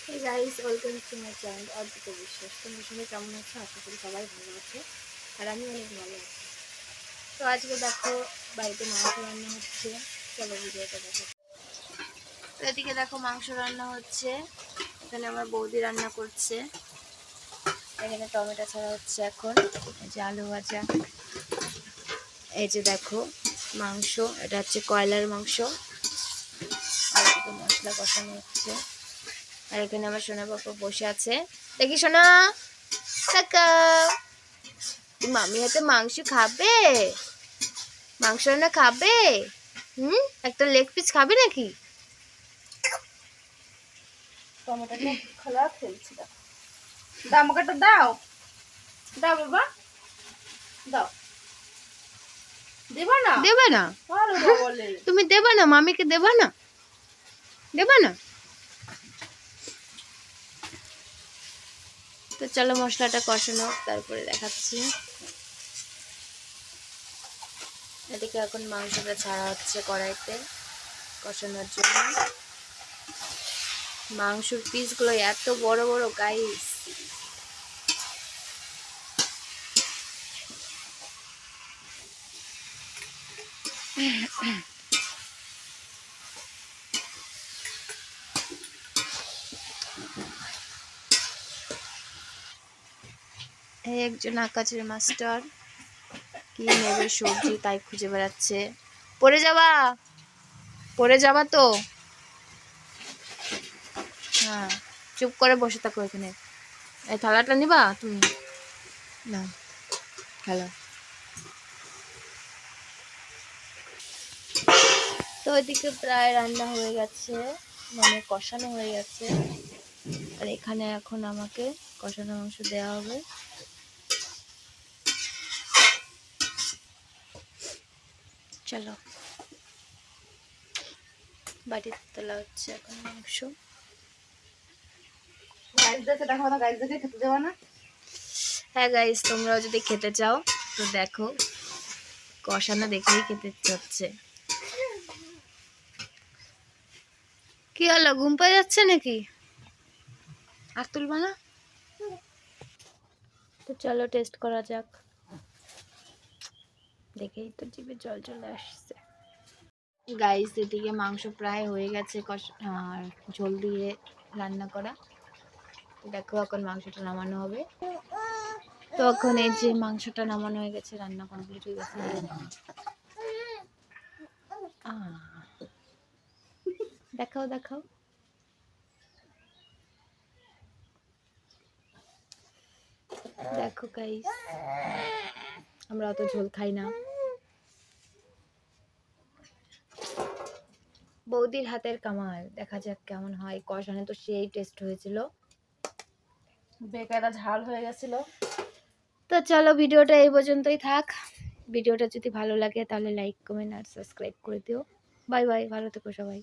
Hey guys, welcome to my channel অদ্ভুত বিশ্বাস। তোমরা সবাই কেমন আছো? আশা করি সবাই ভালো আছে আর আমি অনেক ভালো আছি। তো আজকে দেখো বাড়িতে মাংস রান্না হচ্ছে, চলো ভিডিওটা দেখো। তো এদিকে দেখো মাংস রান্না হচ্ছে, এখানে আমার বৌদি রান্না করছে, এখানে টমেটো ছাড়া হচ্ছে এখন, এই যে আলু ভাজা, এই যে দেখো মাংস, এটা হচ্ছে কয়লার মাংস, আর এদিকে মশলা কষানো হচ্ছে। আর এখানে আমার সোনা বাবা বসে আছে, দেখি সোনা মামি হাতে মাংস খাবে, মাংস রান্না খাবে, একটা লেগ পিস খাবে নাকি? টমেটোটা খোলা ফেলছি, দাও আমাকে দাও, দাও বাবা দাও। দেবা না, দেবা না, তুমি দেবা না, মামিকে দেবা না, দেবা না। তো চলো মশলাটা কষানো, তারপরে দেখাচ্ছি। এদিকে এখন মাংসটা ছাড়া হচ্ছে কড়াইতে কষানোর জন্য। মাংসের পিসগুলো এত বড় বড় গাইস, এই একজন আকাশের মাস্টার কি নেবে সবজি তাই খুঁজে বেড়াচ্ছে। পড়ে যাবা, পড়ে যাবা তো, হ্যাঁ চুপ করে বসে থাকো এখানে। এই থালাটা নিবা তুমি, না হ্যালো। তো ওইদিকে প্রায় রান্না হয়ে গেছে, মানে কষানো হয়ে গেছে, আর এখানে এখন আমাকে কষানো মাংস দেওয়া হবে। চলো বাটিতে তোলা হচ্ছে এখন মাংস। হ্যাঁ গাইস, তোমরাও যদি খেতে চাও তো দেখো, কষানো দেখেই খেতে ইচ্ছে হচ্ছে। কি হলো, ঘুম পেয়ে যাচ্ছে নাকি? আর তুলবা না? তো চলো টেস্ট করা যাক, দেখেই তো জিভে জল চলে আসছে। গাইস এদিকে মাংস প্রায় হয়ে গেছে, আর ঝোল দিয়ে রান্না করা। দেখো এখন মাংসটা নামানো হবে। তো এখন এই যে মাংসটা নামানো হয়ে গেছে, রান্না কমপ্লিট হয়ে গেছে। দেখাও দেখাও, দেখো গাইস, আমরা অত ঝোল খাই না। বৌদির হাতের কামাল, দেখা যাক কেমন হয়। কষানো তো সেই টেস্ট হয়েছিল, বেকারা ঝাল হয়ে গেছিল। তো চলো ভিডিওটা এই পর্যন্তই থাক। ভিডিওটা যদি ভালো লাগে তাহলে লাইক কমেন্ট আর সাবস্ক্রাইব করে দিও। বাই বাই, ভালো থেকো সবাই।